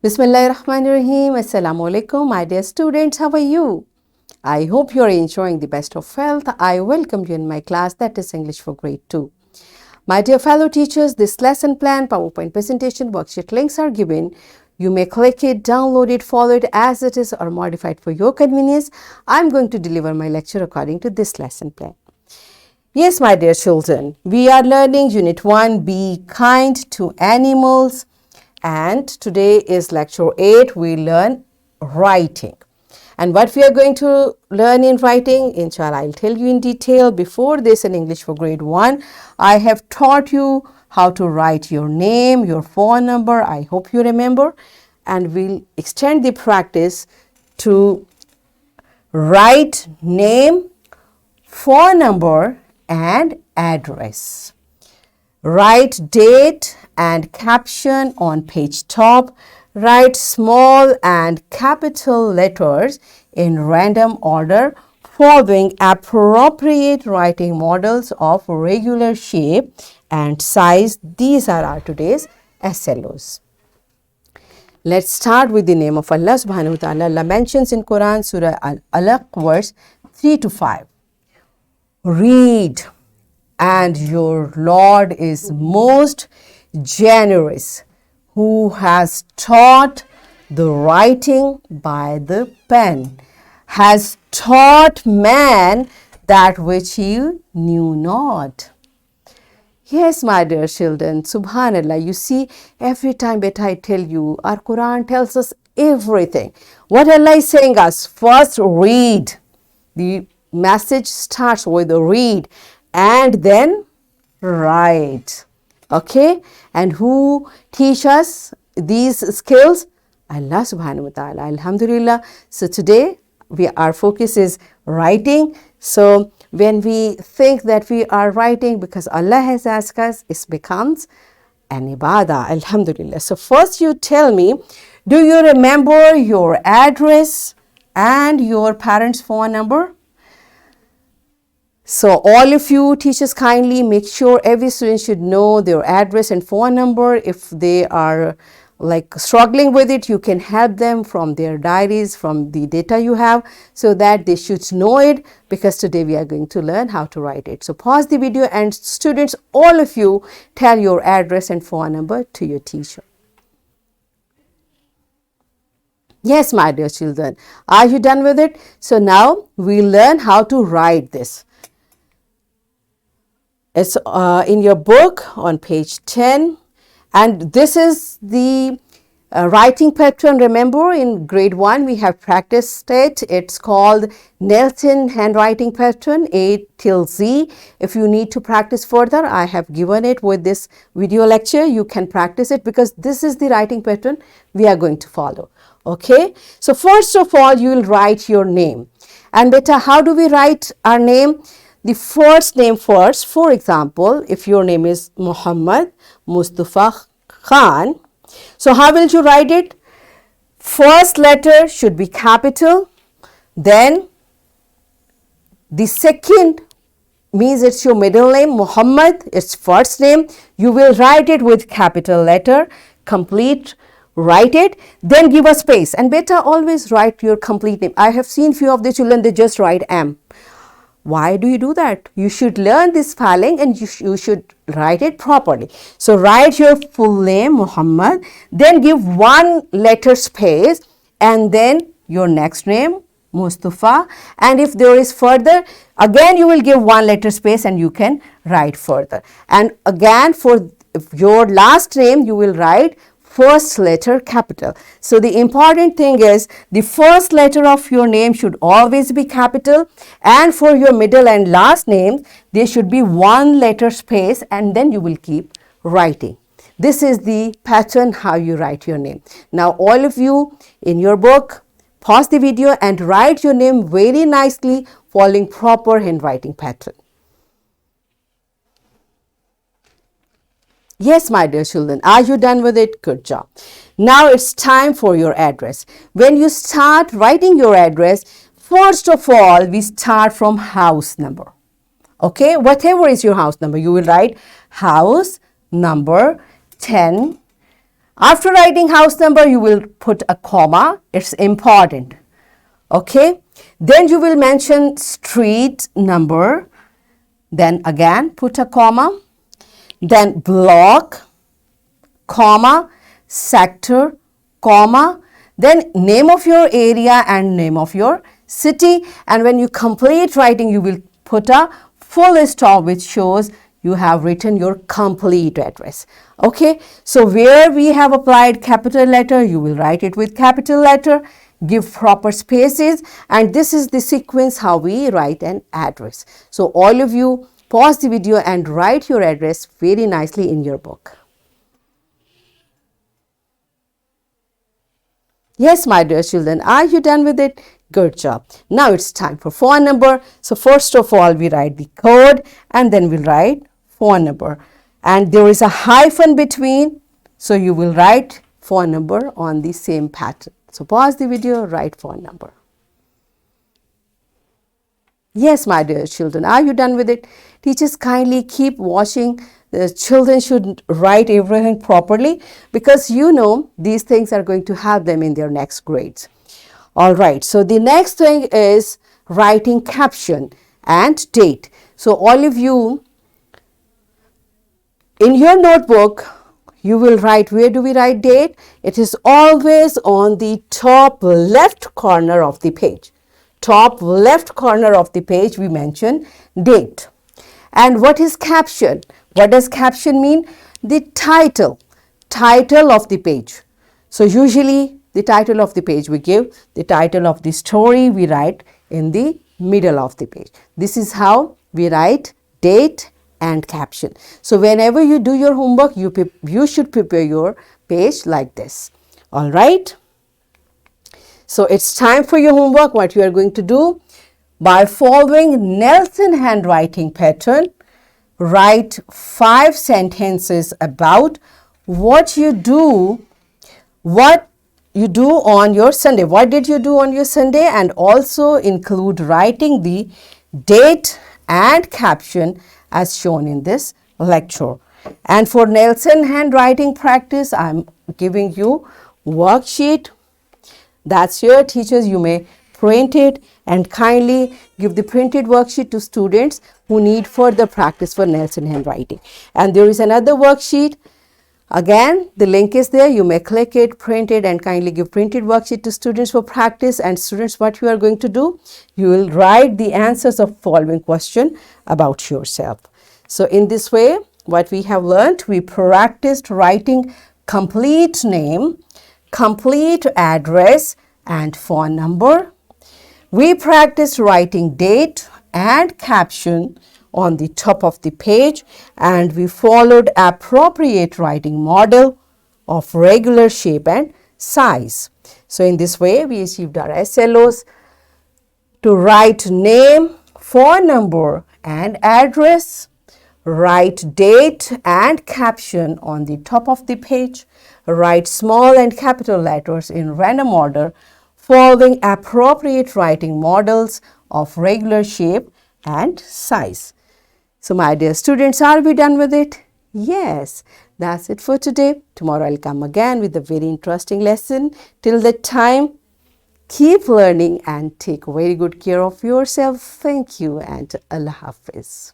Bismillahirrahmanirrahim. Assalamu alaikum, my dear students. How are you? I hope you are enjoying the best of health. I welcome you in my class, that is English for Grade 2. My dear fellow teachers, this lesson plan, PowerPoint presentation, worksheet links are given. You may click it, download it, follow it as it is or modify it for your convenience. I'm going to deliver my lecture according to this lesson plan. Yes, my dear children, we are learning Unit 1, Be Kind to Animals. And today is lecture 8. We learn writing. And what we are going to learn in writing, inshallah, I'll tell you in detail. Before this, in English for Grade 1, I have taught you how to write your name, your phone number. I hope you remember. And we'll extend the practice to write name, phone number, and address. Write date and caption on page top. Write small and capital letters in random order following appropriate writing models of regular shape and size. These are our today's SLOs. Let's start with the name of Allah subhanahu wa ta'ala. Allah mentions in Quran, Surah Al-Alaq, verse 3 to 5. Read, and your Lord is most generous, who has taught the writing by the pen, has taught man that which he knew not. Yes, my dear children, subhanallah, you see, every time that I tell you, our Quran tells us everything. What Allah is saying us, first read. The message starts with a read and then write. Okay, and who teach us these skills? Allah subhanahu wa ta'ala, alhamdulillah. So today our focus is writing. So when we think that we are writing because Allah has asked us, it becomes an ibadah, alhamdulillah. So first you tell me, do you remember your address and your parents' phone number? So all of you teachers, kindly make sure every student should know their address and phone number. If they are like struggling with it, you can help them from their diaries, from the data you have, so that they should know it, because today we are going to learn how to write it. So pause the video and students, all of you, tell your address and phone number to your teacher. Yes, my dear children, are you done with it? So now we learn how to write this. It's in your book on page 10, and this is the writing pattern. Remember, in grade 1 we have practiced it. It's called Nelson handwriting pattern, A till Z. If you need to practice further, I have given it with this video lecture. You can practice it because this is the writing pattern we are going to follow. Okay, so first of all you will write your name. And beta, how do we write our name? The first name first. For example, if your name is Muhammad Mustafa Khan, so how will you write it? First letter should be capital, then the second means it's your middle name, Muhammad, it's first name. You will write it with capital letter, complete, write it, then give a space. And beta, always write your complete name. I have seen few of the children, they just write M. Why do you do that? You should learn this spelling and you should write it properly. So write your full name, Muhammad, then give one letter space, and then your next name, Mustafa. And if there is further, again you will give one letter space and you can write further. And again for your last name, you will write first letter capital. So the important thing is the first letter of your name should always be capital, and for your middle and last name there should be one letter space, and then you will keep writing. This is the pattern how you write your name. Now all of you in your book, pause the video and write your name very nicely following proper handwriting pattern. Yes, my dear children, are you done with it? Good job. Now it's time for your address. When you start writing your address, first of all, we start from house number. Okay, whatever is your house number, you will write house number 10 After writing house number, you will put a comma. It's important. Okay. Then you will mention street number. Then again put a comma. Then block, comma, sector, comma, then name of your area and name of your city. And when you complete writing, you will put a full stop which shows you have written your complete address. Okay, so where we have applied capital letter, you will write it with capital letter, give proper spaces, and this is the sequence how we write an address. So all of you pause the video and write your address very nicely in your book. Yes, my dear children, are you done with it? Good job. Now it's time for phone number. So first of all, we write the code and then we'll write phone number. And there is a hyphen between. So you will write phone number on the same pattern. So pause the video, write phone number. Yes, my dear children, are you done with it? Teachers, kindly keep watching. The children should write everything properly because you know these things are going to help them in their next grades. All right, so the next thing is writing caption and date. So all of you, in your notebook, you will write, where do we write date? It is always on the top left corner of the page. Top left corner of the page, we mention date. And what is caption? What does caption mean? The title of the page. So usually the title of the page we give, the title of the story we write in the middle of the page. This is how we write date and caption. So whenever you do your homework, you should prepare your page like this. All right. So it's time for your homework. What you are going to do? By following Nelson handwriting pattern, write 5 sentences about what you do on your Sunday. What did you do on your Sunday? And also include writing the date and caption as shown in this lecture. And for Nelson handwriting practice, I'm giving you worksheet. That's your teachers. You may print it and kindly give the printed worksheet to students who need further practice for Nelson handwriting. And there is another worksheet. Again, the link is there. You may click it, print it, and kindly give printed worksheet to students for practice. And students, what you are going to do? You will write the answers of following question about yourself. So in this way, what we have learned, we practiced writing complete name, complete address, and phone number. We practiced writing date and caption on the top of the page, and we followed appropriate writing model of regular shape and size. So in this way, we achieved our SLOs to write name, phone number, and address, write date and caption on the top of the page, write small and capital letters in random order, following appropriate writing models of regular shape and size. So my dear students, are we done with it? Yes, that's it for today. Tomorrow I'll come again with a very interesting lesson. Till that time, keep learning and take very good care of yourself. Thank you and Allah Hafiz.